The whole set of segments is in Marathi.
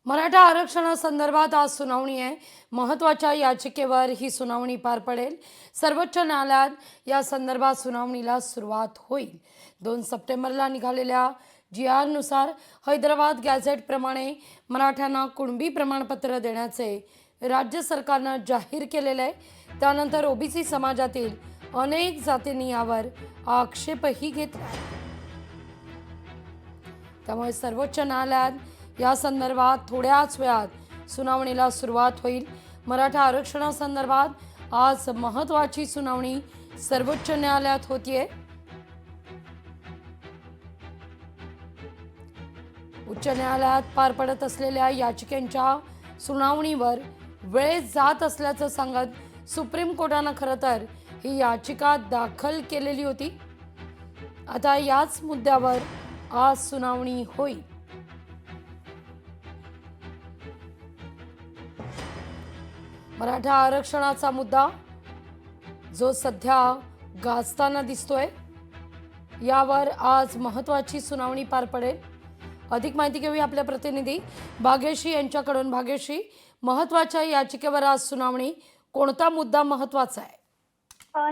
मराठा आरक्षणासंदर्भात आज सुनावणी आहे। महत्त्वाच्या याचिकेवर ही सुनावणी पार पडेल। सर्वोच्च न्यायालयात या संदर्भात सुनावणीला सुरुवात होईल। 2 सप्टेंबरला निघालेल्या GR नुसार हैदराबाद गॅझेट प्रमाणे मराठ्यांना कुणबी प्रमाणपत्र देण्याचे राज्य सरकारने जाहीर केलेले आहे। त्यानंतर ओबीसी समाजातील अनेक जातींनी यावर आक्षेपही घेतला। त्यामुळे सर्वोच्च न्यायालयात या संदर्भात थोड्याच वेळात सुनावणीला सुरुवात होईल। मराठा आरक्षणासंदर्भात आज महत्त्वाची सुनावणी सर्वोच्च न्यायालयात होतीये। उच्च न्यायालयात पार पडत असलेल्या याचिकेच्या सुनावणीवर वेळ जात असल्याचं सांगत सुप्रीम कोर्टाने खरं तर ही याचिका दाखल केलेली होती। आता याच मुद्द्यावर आज सुनावणी होईल। मराठा आरक्षणाचा मुद्दा जो सध्या गाजताना दिसतोय, यावर आज महत्त्वाची सुनावणी पार पडेल। अधिक माहिती घेऊया आपल्या प्रतिनिधी भाग्यश्री यांच्याकडून। भाग्यश्री, महत्त्वाच्या याचिकेवर आज सुनावणी, कोणता मुद्दा महत्त्वाचा आहे?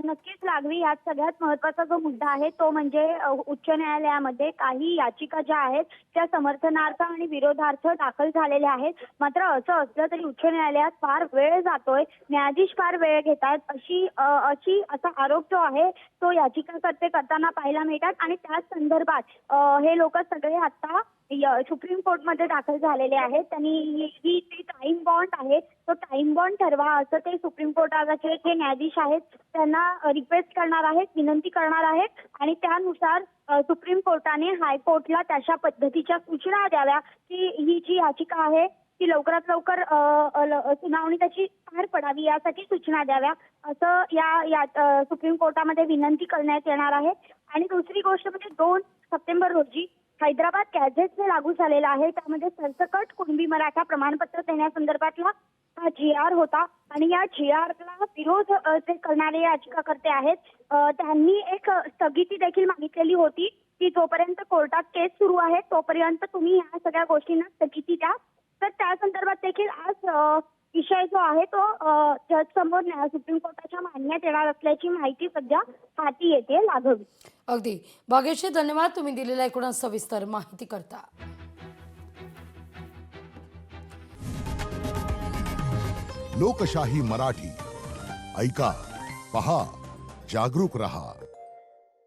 नक्कीच लागवी, यात सगळ्यात महत्त्वाचा जो मुद्दा आहे तो म्हणजे उच्च न्यायालयामध्ये काही याचिका ज्या आहेत त्या समर्थनार्थ आणि विरोधार्थ दाखल झालेल्या आहेत। मात्र असं असलं तरी उच्च न्यायालयात फार वेळ जातोय, न्यायाधीश फार वेळ घेतात असा आरोप जो आहे तो याचिकाकर्ते करताना पाहायला मिळतात। आणि त्याच संदर्भात हे लोक सगळे आता सुप्रीम कोर्टमध्ये दाखल झालेले आहेत। त्यांनी ही टाइम बॉन्ड आहे तो टाइम बॉन्ड ठरवा असं ते सुप्रीम कोर्टाचे जे न्यायाधीश आहेत त्यांना रिक्वेस्ट करणार आहेत, विनंती करणार आहेत। आणि त्यानुसार सुप्रीम कोर्टाने हायकोर्टला तशा पद्धतीच्या सूचना द्याव्या की ही जी याचिका आहे ती लवकरात लवकर सुनावणी त्याची पार पडावी यासाठी सूचना द्याव्या असं या सुप्रीम कोर्टामध्ये विनंती करण्यात येणार आहे। आणि दुसरी गोष्ट म्हणजे 2 सप्टेंबर रोजी हैदराबाद गॅझेट जे लागू झालेला आहे त्यामध्ये सरसकट कुणबी मराठा प्रमाणपत्र देण्यासंदर्भातला हा GR होता। आणि या GRला विरोध जे करणारे याचिकाकर्ते आहेत त्यांनी एक स्थगिती देखील मागितलेली होती की जोपर्यंत कोर्टात केस सुरू आहे तोपर्यंत तुम्ही या सगळ्या गोष्टींना स्थगिती द्या। तर त्या संदर्भात देखील आज विषय जो आहे तो जज समोर सुप्रीम कोर्टाच्या मांडण्यात येणार असल्याची माहिती सध्या हाती येते। लागवी, अगदी भाग्यश्री, धन्यवाद तुम्ही दिलेल्या एकूण सविस्तर माहिती करता। लोकशाही मराठी ऐका, पहा, जागरूक रहा।